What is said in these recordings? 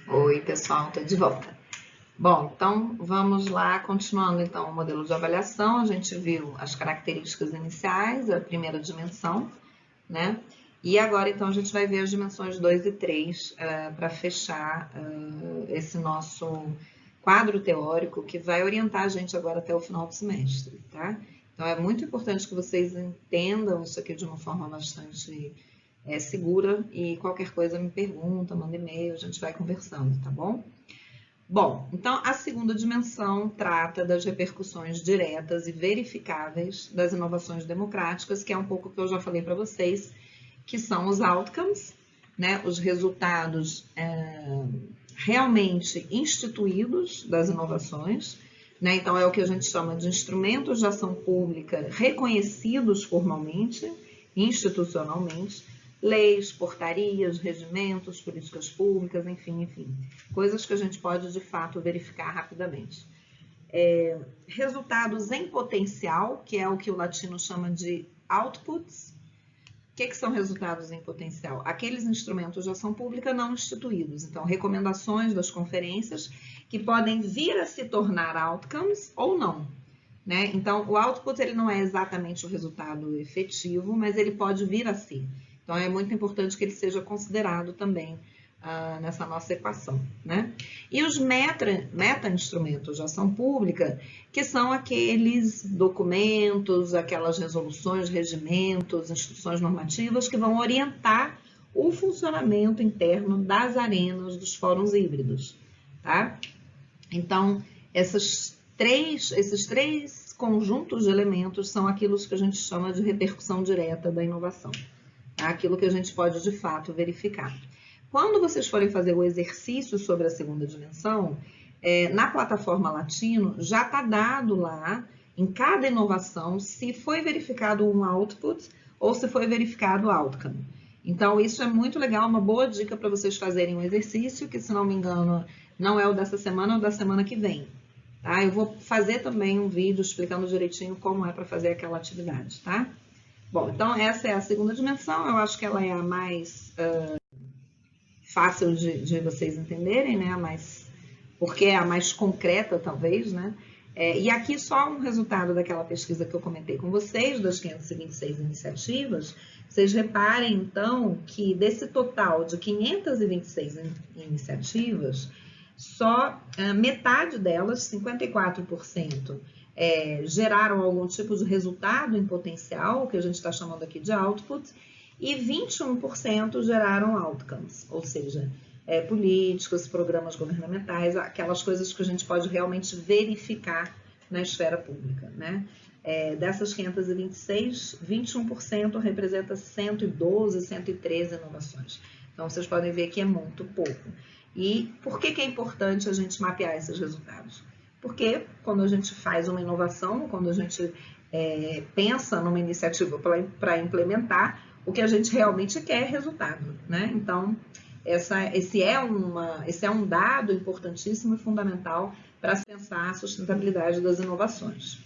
Oi, pessoal, estou de volta. Bom, então vamos lá, continuando então o modelo de avaliação. A gente viu as características iniciais, a primeira dimensão, né? E agora então a gente vai ver as dimensões 2 e 3 para fechar esse nosso quadro teórico que vai orientar a gente agora até o final do semestre, tá? Então é muito importante que vocês entendam isso aqui de uma forma bastante segura e qualquer coisa me pergunta, manda e-mail, a gente vai conversando, tá bom? Bom, então a segunda dimensão trata das repercussões diretas e verificáveis das inovações democráticas, que é um pouco o que eu já falei para vocês, que são os outcomes, né, os resultados realmente instituídos das inovações, né, então é o que a gente chama de instrumentos de ação pública reconhecidos formalmente, institucionalmente, leis, portarias, regimentos, políticas públicas, enfim, coisas que a gente pode de fato verificar rapidamente. Resultados em potencial, que é o que o latino chama de outputs. O que são resultados em potencial? Aqueles instrumentos de ação pública não instituídos. Então, recomendações das conferências que podem vir a se tornar outcomes ou não. Né? Então, o output ele não é exatamente o resultado efetivo, mas ele pode vir a si. Então, é muito importante que ele seja considerado também nessa nossa equação, né? E os meta-instrumentos de ação pública, que são aqueles documentos, aquelas resoluções, regimentos, instruções normativas que vão orientar o funcionamento interno das arenas dos fóruns híbridos, tá? Então, esses três conjuntos de elementos são aquilo que a gente chama de repercussão direta da inovação, tá? Aquilo que a gente pode de fato verificar. Quando vocês forem fazer o exercício sobre a segunda dimensão, na plataforma Latino já está dado lá, em cada inovação, se foi verificado um output ou se foi verificado outcome. Então, isso é muito legal, uma boa dica para vocês fazerem um exercício, que se não me engano, não é o dessa semana, é o da semana que vem. Tá? Eu vou fazer também um vídeo explicando direitinho como é para fazer aquela atividade, tá? Bom, então essa é a segunda dimensão, eu acho que ela é a mais fácil de vocês entenderem, né? Porque é a mais concreta, talvez, né? E aqui só um resultado daquela pesquisa que eu comentei com vocês, das 526 iniciativas. Vocês reparem, então, que desse total de 526 iniciativas, só metade delas, 54%, geraram algum tipo de resultado em potencial, que a gente está chamando aqui de output, e 21% geraram outcomes, ou seja, políticas, programas governamentais, aquelas coisas que a gente pode realmente verificar na esfera pública, né? Dessas 526, 21% representa 112, 113 inovações. Então, vocês podem ver que é muito pouco. E por que é importante a gente mapear esses resultados? Porque quando a gente faz uma inovação, quando a gente pensa numa iniciativa para implementar, o que a gente realmente quer é resultado, né? Então, esse é um dado importantíssimo e fundamental para pensar a sustentabilidade das inovações.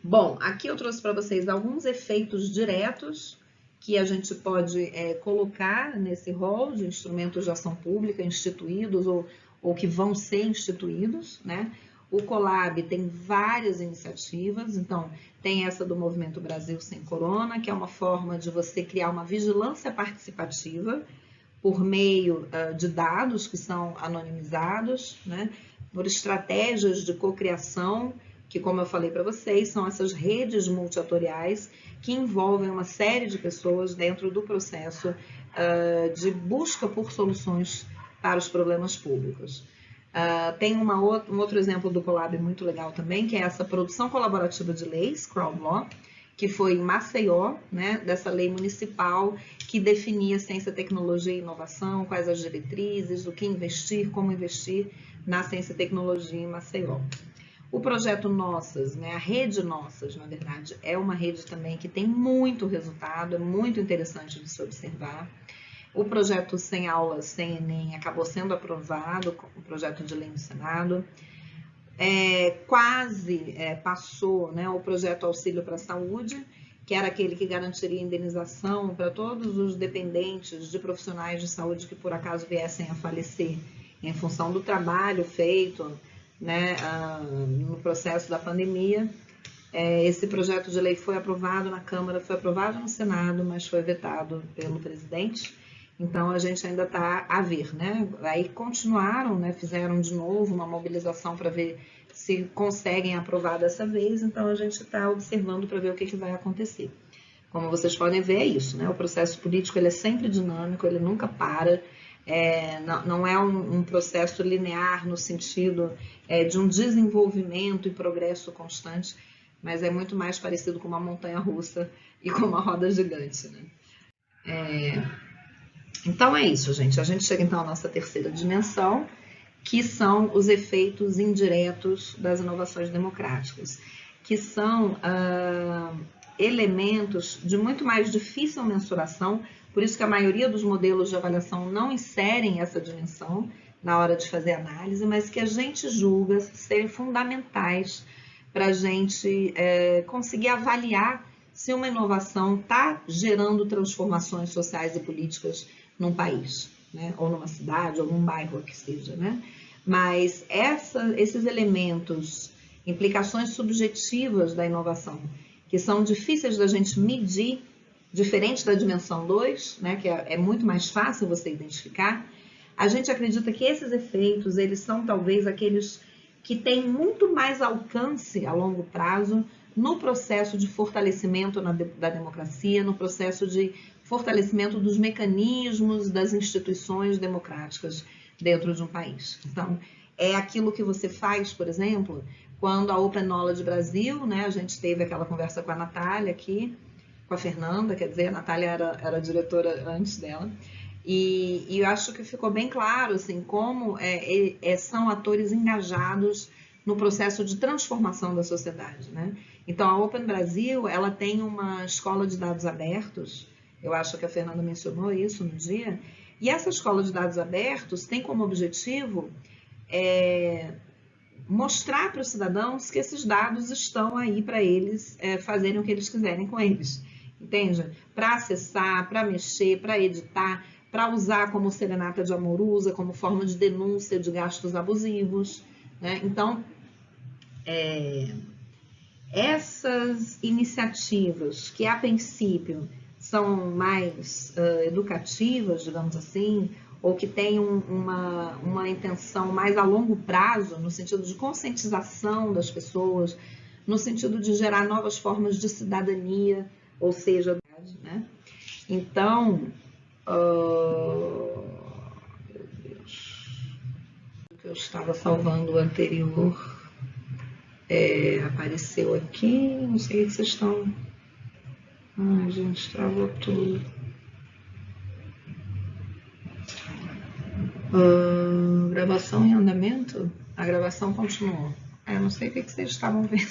Bom, aqui eu trouxe para vocês alguns efeitos diretos que a gente pode colocar nesse rol de instrumentos de ação pública instituídos ou que vão ser instituídos, né? O Colab tem várias iniciativas, então tem essa do Movimento Brasil Sem Corona, que é uma forma de você criar uma vigilância participativa por meio de dados que são anonimizados, né? Por estratégias de cocriação, que, como eu falei para vocês, são essas redes multiatoriais que envolvem uma série de pessoas dentro do processo de busca por soluções para os problemas públicos. Tem um outro exemplo do Colab muito legal também, que é essa produção colaborativa de leis, Crowd Law, que foi em Maceió, né, dessa lei municipal que definia ciência, tecnologia e inovação, quais as diretrizes, o que investir, como investir na ciência e tecnologia em Maceió. O projeto Nossas, né, a rede Nossas, na verdade, é uma rede também que tem muito resultado, é muito interessante de se observar. O projeto Sem Aulas, Sem Enem acabou sendo aprovado, o projeto de lei no Senado. Quase passou, né, o projeto Auxílio para a Saúde, que era aquele que garantiria indenização para todos os dependentes de profissionais de saúde que por acaso viessem a falecer em função do trabalho feito, né, no processo da pandemia. Esse projeto de lei foi aprovado na Câmara, foi aprovado no Senado, mas foi vetado pelo presidente. Então, a gente ainda está a ver, né? Aí continuaram, né? Fizeram de novo uma mobilização para ver se conseguem aprovar dessa vez. Então, a gente está observando para ver o que vai acontecer. Como vocês podem ver, é isso, né? O processo político ele é sempre dinâmico, ele nunca para. Não é um processo linear no sentido de um desenvolvimento e progresso constante, mas é muito mais parecido com uma montanha-russa e com uma roda gigante, né? Então é isso, gente. A gente chega então à nossa terceira dimensão, que são os efeitos indiretos das inovações democráticas, que são elementos de muito mais difícil mensuração, por isso que a maioria dos modelos de avaliação não inserem essa dimensão na hora de fazer análise, mas que a gente julga serem fundamentais para a gente conseguir avaliar se uma inovação está gerando transformações sociais e políticas num país, né? Ou numa cidade, ou num bairro, que seja, né? Mas esses elementos, implicações subjetivas da inovação, que são difíceis da gente medir, diferente da dimensão 2, né? Que é muito mais fácil você identificar, a gente acredita que esses efeitos, eles são talvez aqueles que têm muito mais alcance a longo prazo no processo de fortalecimento da democracia, no processo de fortalecimento dos mecanismos das instituições democráticas dentro de um país. Então, é aquilo que você faz, por exemplo, quando a Open Knowledge Brasil, né, a gente teve aquela conversa com a Natália aqui, com a Fernanda, quer dizer, a Natália era diretora antes dela, e eu acho que ficou bem claro assim, como são atores engajados no processo de transformação da sociedade, né? Então, a Open Brasil, ela tem uma escola de dados abertos, eu acho que a Fernanda mencionou isso no dia, e essa escola de dados abertos tem como objetivo mostrar para os cidadãos que esses dados estão aí para eles fazerem o que eles quiserem com eles, entende? Para acessar, para mexer, para editar, para usar como serenata de amor usa, como forma de denúncia de gastos abusivos, né? Então, essas iniciativas que a princípio são mais educativas, digamos assim, ou que têm uma intenção mais a longo prazo, no sentido de conscientização das pessoas, no sentido de gerar novas formas de cidadania, ou seja, né? Então, meu Deus, o que eu estava salvando o anterior apareceu aqui, não sei o que vocês estão... Ai, gente, travou tudo. Gravação em andamento? A gravação continuou. Eu não sei o que vocês estavam vendo,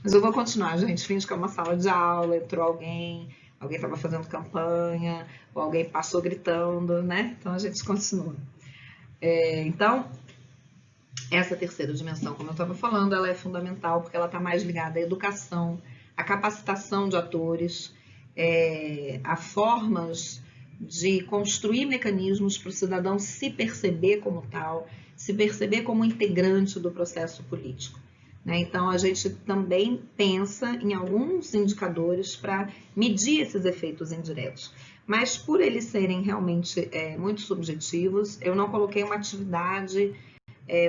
mas eu vou continuar, gente. Finge que é uma sala de aula, entrou alguém estava fazendo campanha, ou alguém passou gritando, né? Então a gente continua. Então, essa terceira dimensão, como eu estava falando, ela é fundamental porque ela está mais ligada à educação, à capacitação de atores, a formas de construir mecanismos para o cidadão se perceber como tal, se perceber como integrante do processo político, né? Então, a gente também pensa em alguns indicadores para medir esses efeitos indiretos. Mas, por eles serem realmente muito subjetivos, eu não coloquei uma atividade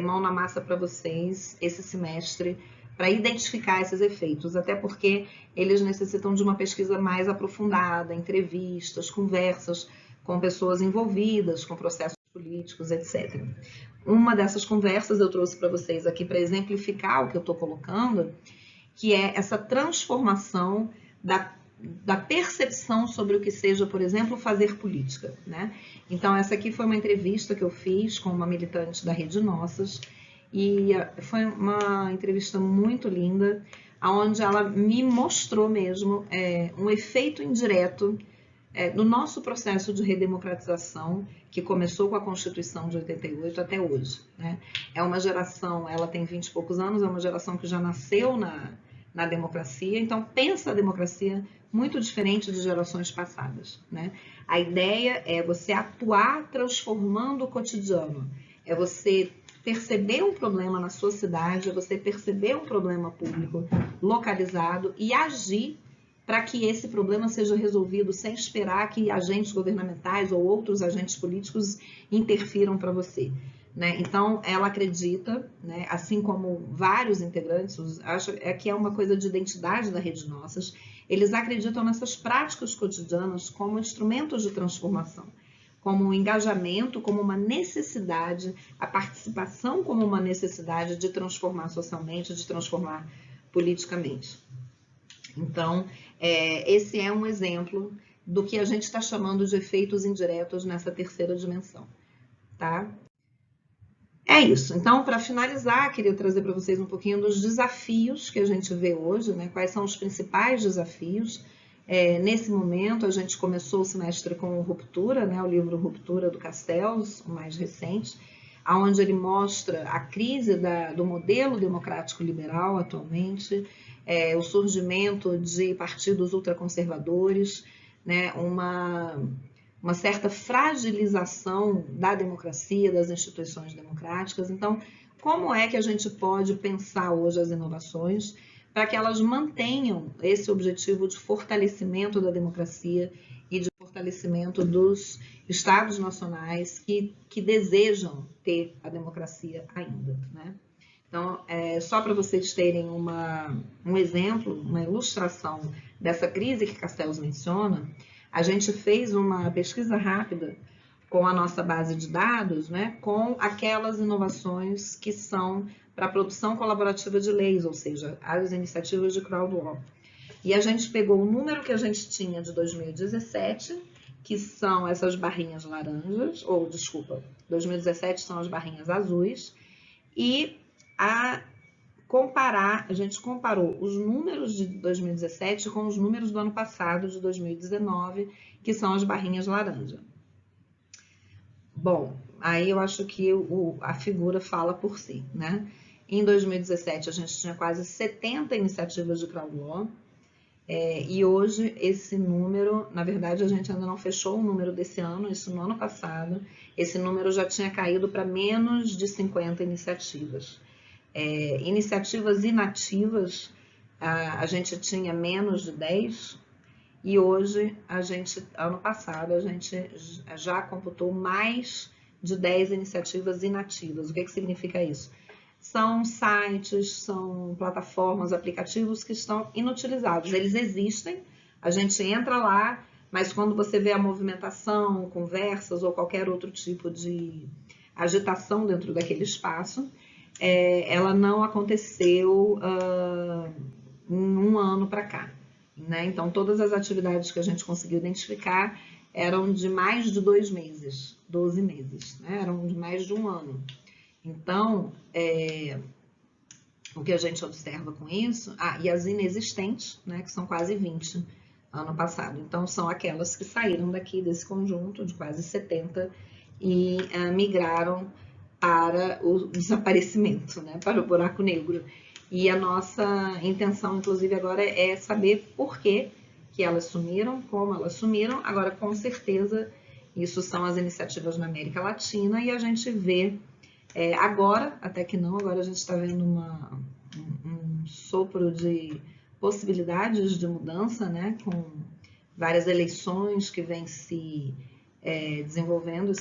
mão na massa para vocês esse semestre, para identificar esses efeitos, até porque eles necessitam de uma pesquisa mais aprofundada, entrevistas, conversas com pessoas envolvidas com processos políticos, etc. Uma dessas conversas eu trouxe para vocês aqui para exemplificar o que eu estou colocando, que é essa transformação da percepção sobre o que seja, por exemplo, fazer política, né? Então, essa aqui foi uma entrevista que eu fiz com uma militante da Rede Nossas, e foi uma entrevista muito linda, onde ela me mostrou mesmo um efeito indireto no nosso processo de redemocratização, que começou com a Constituição de 88 até hoje, né? É uma geração, ela tem 20 e poucos anos, é uma geração que já nasceu na democracia. Então, pensa a democracia muito diferente de gerações passadas, né? A ideia é você atuar transformando o cotidiano, é você perceber um problema na sua cidade, é você perceber um problema público localizado e agir para que esse problema seja resolvido sem esperar que agentes governamentais ou outros agentes políticos interfiram para você. Né? Então, ela acredita, né, assim como vários integrantes, acho que é uma coisa de identidade da Rede Nossas, eles acreditam nessas práticas cotidianas como instrumentos de transformação, como um engajamento, como uma necessidade, a participação como uma necessidade de transformar socialmente, de transformar politicamente. Então, esse é um exemplo do que a gente está chamando de efeitos indiretos nessa terceira dimensão, tá? É isso. Então, para finalizar, queria trazer para vocês um pouquinho dos desafios que a gente vê hoje, né? Quais são os principais desafios. Nesse momento, a gente começou o semestre com Ruptura, né? O livro Ruptura do Castells, o mais recente, onde ele mostra a crise do modelo democrático liberal atualmente, o surgimento de partidos ultraconservadores, né? Uma certa fragilização da democracia, das instituições democráticas. Então, como é que a gente pode pensar hoje as inovações para que elas mantenham esse objetivo de fortalecimento da democracia e de fortalecimento dos estados nacionais que desejam ter a democracia ainda, né? Então, só para vocês terem um exemplo, uma ilustração dessa crise que Castells menciona, a gente fez uma pesquisa rápida com a nossa base de dados, né, com aquelas inovações que são para a produção colaborativa de leis, ou seja, as iniciativas de crowd law. E a gente pegou o número que a gente tinha de 2017, que são essas barrinhas laranjas, 2017 são as barrinhas azuis, e a gente comparou os números de 2017 com os números do ano passado, de 2019, que são as barrinhas laranja. Bom, aí eu acho que a figura fala por si, né? Em 2017, a gente tinha quase 70 iniciativas de crowd law, e hoje esse número, na verdade, a gente ainda não fechou o número desse ano, isso no ano passado, esse número já tinha caído para menos de 50 iniciativas. Iniciativas inativas, a gente tinha menos de 10, e hoje, ano passado, a gente já computou mais de 10 iniciativas inativas. O que significa isso? São sites, são plataformas, aplicativos que estão inutilizados. Eles existem, a gente entra lá, mas quando você vê a movimentação, conversas ou qualquer outro tipo de agitação dentro daquele espaço, ela não aconteceu em um ano para cá, né? Então, todas as atividades que a gente conseguiu identificar eram de mais de 2 meses, 12 meses, né? Eram de mais de um ano. Então, o que a gente observa com isso, e as inexistentes, né, que são quase 20 ano passado. Então, são aquelas que saíram daqui desse conjunto de quase 70 e migraram para o desaparecimento, né, para o buraco negro. E a nossa intenção, inclusive, agora é saber por que elas sumiram, como elas sumiram. Agora, com certeza, isso são as iniciativas na América Latina e a gente vê agora, até que não, agora a gente está vendo um sopro de possibilidades de mudança, né, com várias eleições que vêm se desenvolvendo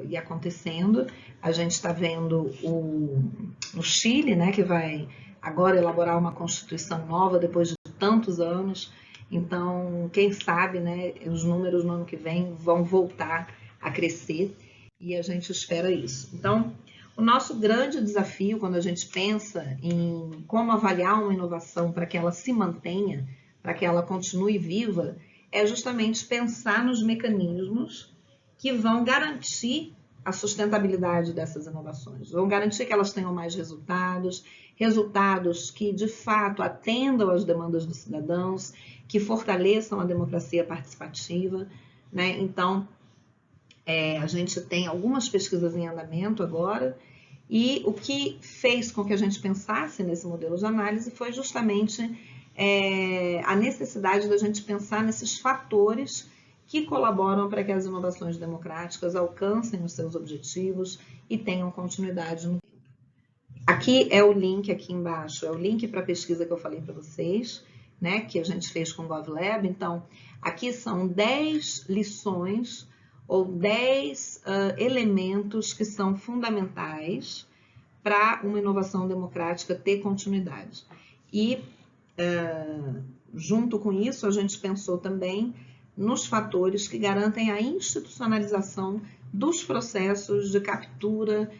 e acontecendo. A gente está vendo o Chile, né, que vai agora elaborar uma constituição nova depois de tantos anos. Então, quem sabe, né, os números no ano que vem vão voltar a crescer e a gente espera isso. Então, o nosso grande desafio quando a gente pensa em como avaliar uma inovação para que ela se mantenha, para que ela continue viva, é justamente pensar nos mecanismos que vão garantir a sustentabilidade dessas inovações, vão garantir que elas tenham mais resultados que de fato atendam às demandas dos cidadãos, que fortaleçam a democracia participativa, né? Então, a gente tem algumas pesquisas em andamento agora E o que fez com que a gente pensasse nesse modelo de análise foi justamente a necessidade da gente pensar nesses fatores que colaboram para que as inovações democráticas alcancem os seus objetivos e tenham continuidade no tempo. Aqui é o link, aqui embaixo, é o link para a pesquisa que eu falei para vocês, né, que a gente fez com o GovLab. Então, aqui são 10 lições ou 10 elementos que são fundamentais para uma inovação democrática ter continuidade. E, junto com isso, a gente pensou também nos fatores que garantem a institucionalização dos processos de captura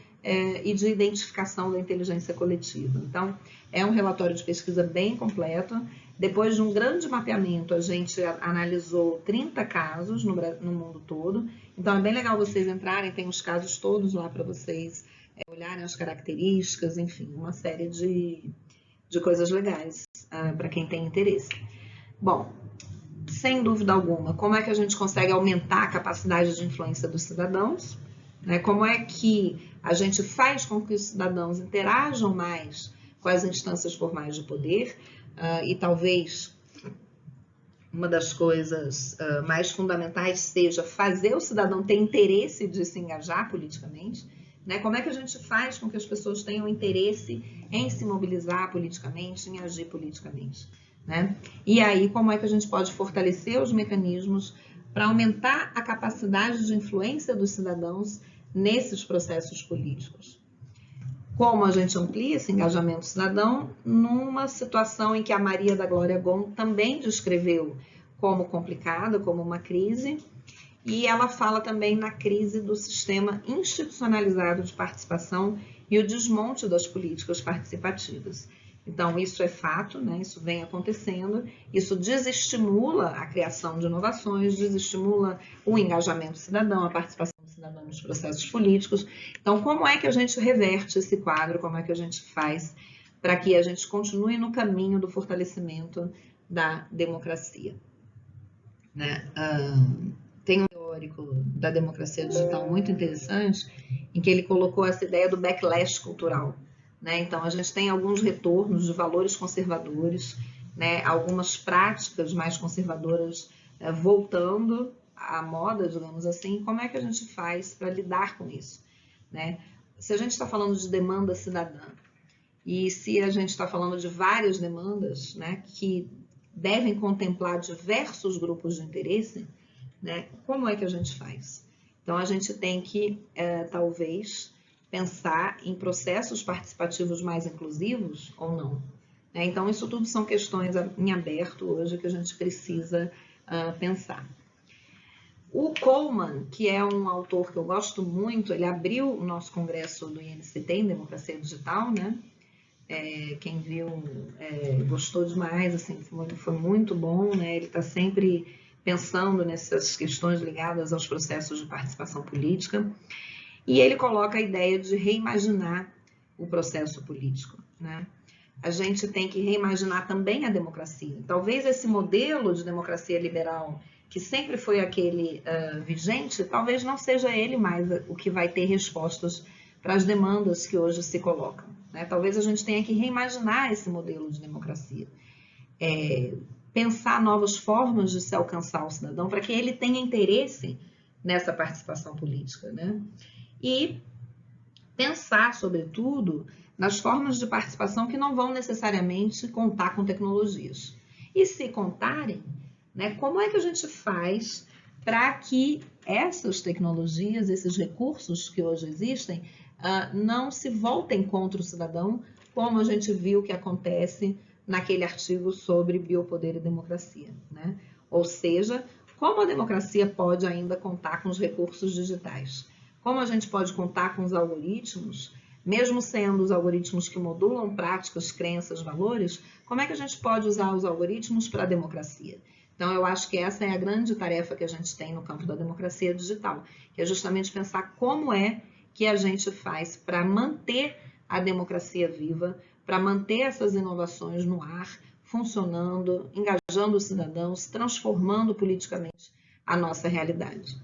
e de identificação da inteligência coletiva. Então, é um relatório de pesquisa bem completo. Depois de um grande mapeamento, a gente analisou 30 casos no mundo todo. Então, é bem legal vocês entrarem, tem os casos todos lá para vocês olharem as características, enfim, uma série de coisas legais para quem tem interesse. Bom, sem dúvida alguma, como é que a gente consegue aumentar a capacidade de influência dos cidadãos? Como é que a gente faz com que os cidadãos interajam mais com as instâncias formais de poder? E talvez uma das coisas mais fundamentais seja fazer o cidadão ter interesse de se engajar politicamente. Como é que a gente faz com que as pessoas tenham interesse em se mobilizar politicamente, em agir politicamente? E aí, como é que a gente pode fortalecer os mecanismos para aumentar a capacidade de influência dos cidadãos nesses processos políticos? Como a gente amplia esse engajamento cidadão numa situação em que a Maria da Glória Gon também descreveu como complicada, como uma crise, e ela fala também na crise do sistema institucionalizado de participação e o desmonte das políticas participativas. Então, isso é fato, isso vem acontecendo, isso desestimula a criação de inovações, desestimula o engajamento cidadão, a participação do cidadão nos processos políticos. Então, como é que a gente reverte esse quadro, como é que a gente faz para que a gente continue no caminho do fortalecimento da democracia? Tem um teórico da democracia digital muito interessante, em que ele colocou essa ideia do backlash cultural. Então, a gente tem alguns retornos de valores conservadores, algumas práticas mais conservadoras voltando à moda, digamos assim. Como é que a gente faz para lidar com isso? Se a gente está falando de demanda cidadã, e se a gente está falando de várias demandas que devem contemplar diversos grupos de interesse, como é que a gente faz? Então, a gente tem que, talvez, pensar em processos participativos mais inclusivos ou não. Então, isso tudo são questões em aberto hoje que a gente precisa pensar. O Coleman, que é um autor que eu gosto muito, ele abriu o nosso congresso do INCT em Democracia Digital, quem viu gostou demais, assim, foi muito bom, Ele está sempre pensando nessas questões ligadas aos processos de participação política. E ele coloca a ideia de reimaginar o processo político. A gente tem que reimaginar também a democracia. Talvez esse modelo de democracia liberal, que sempre foi aquele vigente, talvez não seja ele mais o que vai ter respostas para as demandas que hoje se colocam. Talvez a gente tenha que reimaginar esse modelo de democracia. Pensar novas formas de se alcançar o cidadão para que ele tenha interesse nessa participação política. E pensar, sobretudo, nas formas de participação que não vão necessariamente contar com tecnologias. E se contarem, como é que a gente faz para que essas tecnologias, esses recursos que hoje existem, não se voltem contra o cidadão, como a gente viu que acontece naquele artigo sobre biopoder e democracia. Ou seja, como a democracia pode ainda contar com os recursos digitais? Como a gente pode contar com os algoritmos, mesmo sendo os algoritmos que modulam práticas, crenças, valores, como é que a gente pode usar os algoritmos para a democracia? Então, eu acho que essa é a grande tarefa que a gente tem no campo da democracia digital, que é justamente pensar como é que a gente faz para manter a democracia viva, para manter essas inovações no ar, funcionando, engajando os cidadãos, transformando politicamente a nossa realidade.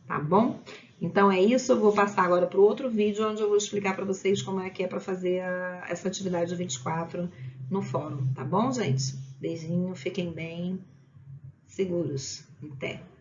tá bom? Então é isso, eu vou passar agora para o outro vídeo, onde eu vou explicar para vocês como é que é para fazer essa atividade 24 no fórum, tá bom, gente? Beijinho, fiquem bem seguros. Até!